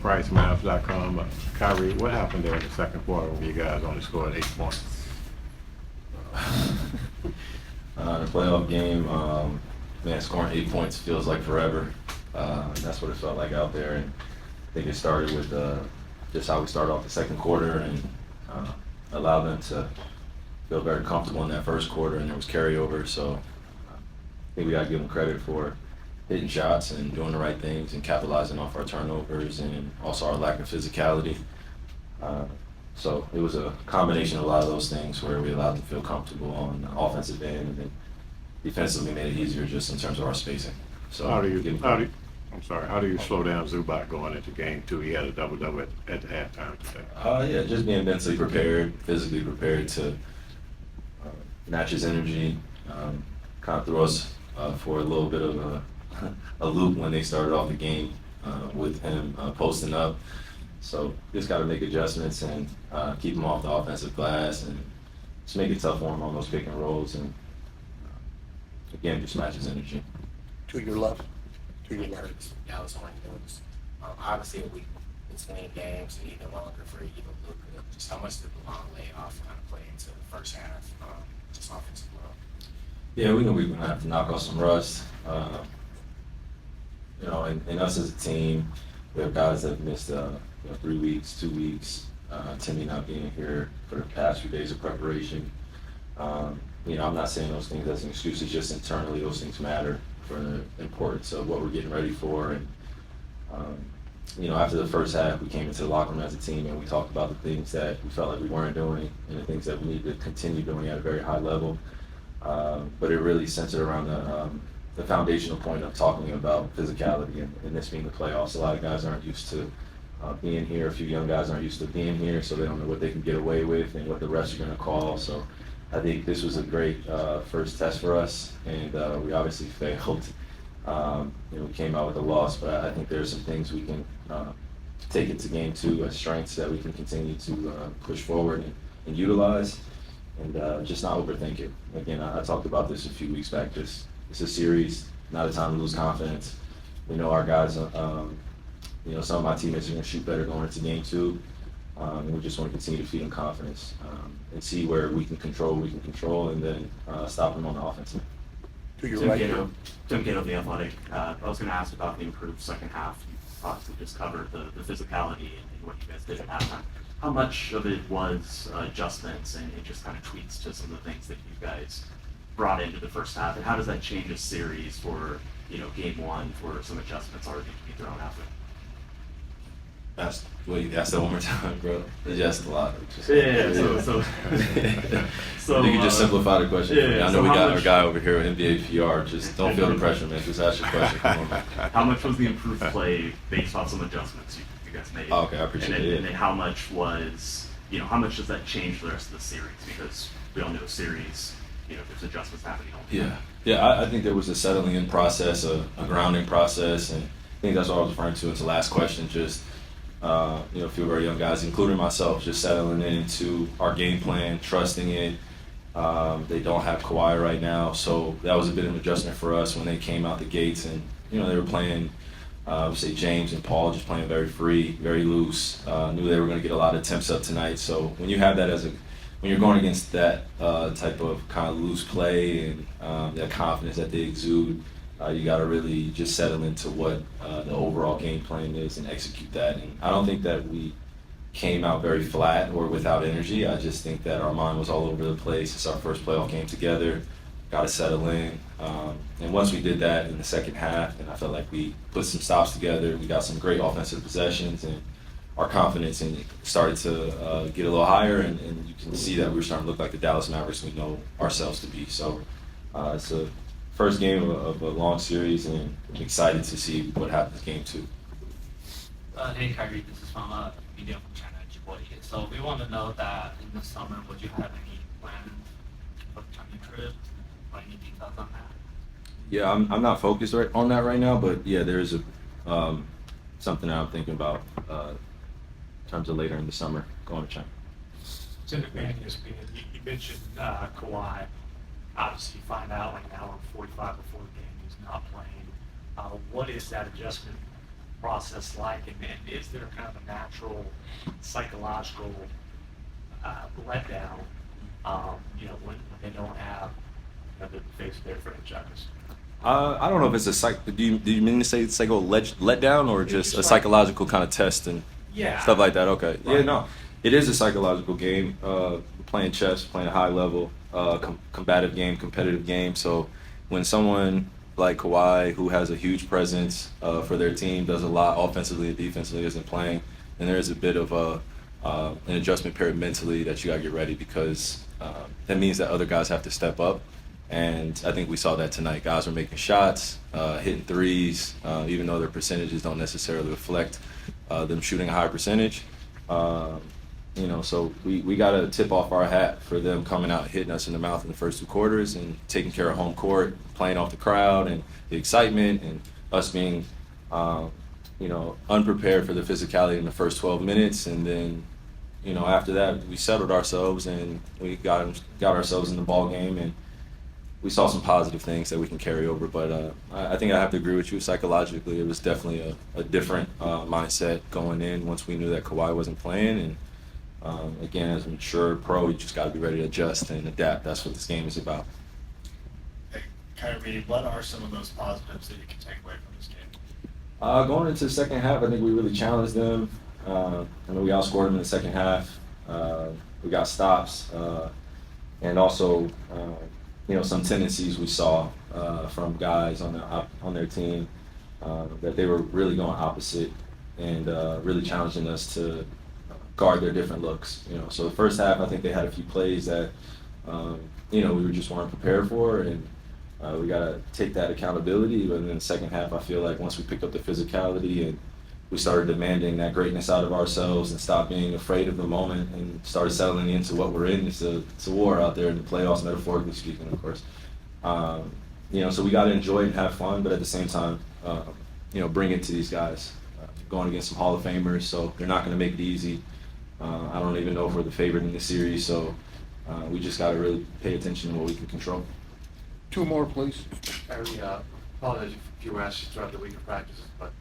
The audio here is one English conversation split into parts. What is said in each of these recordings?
PriceMavs.com. Kyrie, what happened there in the second quarter when you guys only scored 8 points? The playoff game, man, scoring 8 points feels like forever. That's what it felt like out there. And I think it started with just how we started off the second quarter and allowed them to feel very comfortable in that first quarter, and there was carryover. So I think we got to give them credit for hitting shots and doing the right things and capitalizing off our turnovers and also our lack of physicality. So it was a combination of a lot of those things where we allowed them to feel comfortable on the offensive end, and then defensively made it easier just in terms of our spacing. So how do you slow down Zubac going into game 2? He had a double-double at the halftime today. Yeah, just being mentally prepared, physically prepared to match his energy. Kind of threw us for a little bit of a loop when they started off the game with him posting up. So just got to make adjustments and keep him off the offensive glass and just make it tough for him on those pick and rolls and again just match his energy. To your left. To your left. Yeah, I was wondering, obviously a week between games and even longer for even Luka. Just how much did the long layoff kind of play into the first half, just offensive world? Yeah, we knew we were going to have to knock off some rust. And us as a team, we have guys that have missed 3 weeks, 2 weeks. Timmy not being here for the past few days of preparation. I'm not saying those things as an excuse. It's just internally those things matter for the importance of what we're getting ready for. And after the first half, we came into the locker room as a team and we talked about the things that we felt like we weren't doing and the things that we need to continue doing at a very high level. But it really centered around the foundational point of talking about physicality and this being the playoffs. A lot of guys aren't used to being here. A few young guys aren't used to being here, so they don't know what they can get away with and what the refs are going to call. So I think this was a great first test for us, and we obviously failed. We came out with a loss, but I think there's some things we can take into game 2 as strengths that we can continue to push forward and utilize, and just not overthink it. Again, I talked about this a few weeks back. It's a series, not a time to lose confidence. We know our guys, some of my teammates are going to shoot better going into game 2. And we just want to continue to feed them confidence and see where we can control, and then stop them on the offensive. To your Tim right. Cato, The Athletic. I was going to ask about the improved second half. You obviously just covered the physicality and what you guys did at halftime. How much of it was adjustments and just kind of tweaks to some of the things that you guys brought into the first half? And how does that change a series for game 1 for some adjustments already to be thrown out there? Ask that one more time, bro. Adjust a lot. Yeah. So you can just simplify the question. Yeah, I know we got our guy over here with NBA PR. Just don't feel the pressure, man. Just ask your question. Come on. How much was the improved play based off some adjustments you guys made? Oh, okay, I appreciate it. And then how much was, how much does that change the rest of the series? Because we all know series, there's adjustments happening all the time. Yeah. I think there was a settling in process, a grounding process, and I think that's what I was referring to in the last question. Just a few very young guys, including myself, just settling into our game plan, trusting it. They don't have Kawhi right now, so that was a bit of an adjustment for us when they came out the gates, and they were playing, say James and Paul, just playing very free, very loose. Knew they were going to get a lot of attempts up tonight. So when you have that when you're going against that type of kind of loose play and that confidence that they exude, you got to really just settle into what the overall game plan is and execute that. And I don't think that we came out very flat or without energy. I just think that our mind was all over the place. It's our first playoff game together. Got to settle in. And once we did that in the second half, and I felt like we put some stops together, we got some great offensive possessions, and our confidence started to get a little higher, and you can see that we were starting to look like the Dallas Mavericks we know ourselves to be. So it's a first game of a long series, and I'm excited to see what happens game 2. Hey Kyrie, this is from media from China, Djibouti. So we want to know that in the summer, would you have any plans for the China trip or any details on that? Yeah, I'm not focused on that right now, but yeah, there is something that I'm thinking about in terms of later in the summer going to China. It's in the ESPN. You mentioned Kawhi. Obviously, you find out like an hour and 45 before the game he's not playing. What is that adjustment process like, and is there kind of a natural psychological letdown, when they don't have the face of their franchise? I don't know if it's do you mean to say psycho let down or just a psychological kind of test and Yeah. stuff like that? Okay. Yeah, Right. no. It is a psychological game. Playing chess, playing a high level, combative game, competitive game. So when someone like Kawhi, who has a huge presence for their team, does a lot offensively and defensively, isn't playing, then there is a bit of an adjustment period mentally that you got to get ready, because that means that other guys have to step up. And I think we saw that tonight. Guys were making shots, hitting threes, even though their percentages don't necessarily reflect them shooting a high percentage. So we got to tip off our hat for them coming out and hitting us in the mouth in the first two quarters and taking care of home court, playing off the crowd and the excitement, and us being, unprepared for the physicality in the first 12 minutes. And then, after that, we settled ourselves and we got ourselves in the ball game, and we saw some positive things that we can carry over. But I think I have to agree with you. Psychologically, it was definitely a different mindset going in once we knew that Kawhi wasn't playing. And again, as a mature pro, you just got to be ready to adjust and adapt. That's what this game is about. Hey, Kyrie, what are some of those positives that you can take away from this game? Going into the second half, I think we really challenged them. We outscored them in the second half. We got stops, and also, some tendencies we saw from guys on their team that they were really going opposite and really challenging us to guard their different looks. So the first half, I think they had a few plays that we just weren't prepared for, and we got to take that accountability. But in the second half, I feel like once we picked up the physicality and we started demanding that greatness out of ourselves and stopped being afraid of the moment and started settling into what we're in. It's a war out there in the playoffs, metaphorically speaking, of course. So we got to enjoy it and have fun, but at the same time, bring it to these guys. Going against some Hall of Famers, so they're not going to make it easy. I don't even know if we're the favorite in the series, so we just got to really pay attention to what we can control. Two more, please. Kyrie, apologize if you were asked throughout the week of practices, but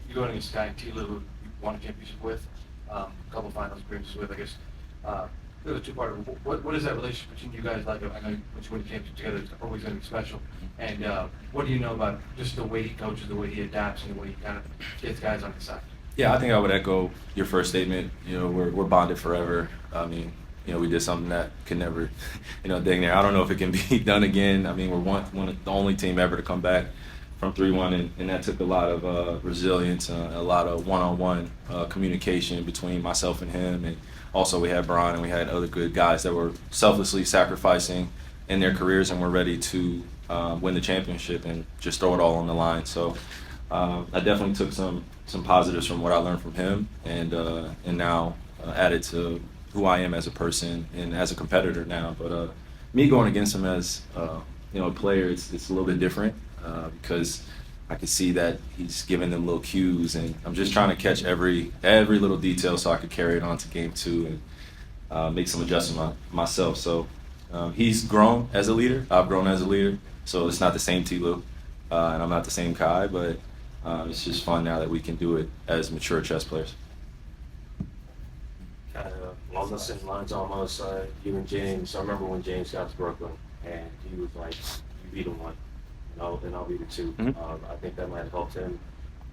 you're going against a guy, Tyronn Lue, who you won a championship with, a couple of finals appearances with, I guess. There's a two-part. What is that relationship between you guys like? I know once you win a championship together, it's always going to be special. And what do you know about just the way he coaches, the way he adapts, and the way he kind of gets guys on his side? Yeah, I think I would echo your first statement. We're bonded forever. I mean, we did something that could never, dang near. I don't know if it can be done again. I mean, we're one of the only team ever to come back from 3-1, and that took a lot of resilience, a lot of one-on-one communication between myself and him. And also we had Brian and we had other good guys that were selflessly sacrificing in their careers and were ready to win the championship and just throw it all on the line. So I definitely took some positives from what I learned from him, and now added to who I am as a person and as a competitor now. But me going against him as a player, it's a little bit different because I can see that he's giving them little cues, and I'm just trying to catch every little detail so I could carry it on to game two and make some adjustments myself. So he's grown as a leader. I've grown as a leader. So it's not the same Tyronn Lue, and I'm not the same Kai, but it's just fun now that we can do it as mature chess players. Kind of along the same lines almost, you and James. I remember when James got to Brooklyn and he was like, you beat him one, and I'll beat it two. Mm-hmm. I think that might have helped him.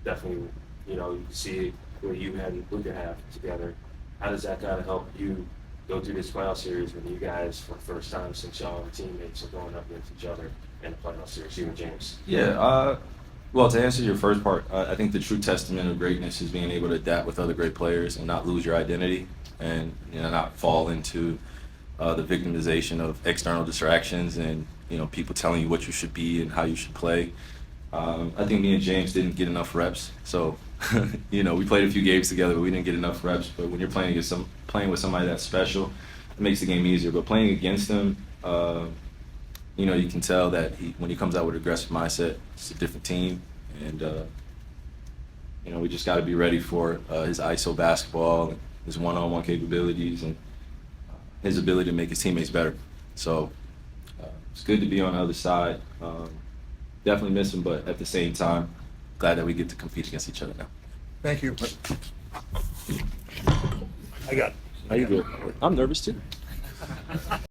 Definitely, you can see what you and Luka have together. How does that kind of help you go through this playoff series when you guys, for the first time since y'all are teammates, are going up against each other in the playoff series, you and James? Yeah, well, to answer your first part, I think the true testament of greatness is being able to adapt with other great players and not lose your identity and not fall into the victimization of external distractions and people telling you what you should be and how you should play. I think me and James didn't get enough reps, so we played a few games together, but we didn't get enough reps. But when you're playing with somebody that's special, it makes the game easier. But playing against him, you can tell that when he comes out with an aggressive mindset, it's a different team, and we just got to be ready for his ISO basketball, and his one-on-one capabilities, and his ability to make his teammates better. So it's good to be on the other side. Definitely miss him, but at the same time, glad that we get to compete against each other now. Thank you. How you doing? I'm nervous too.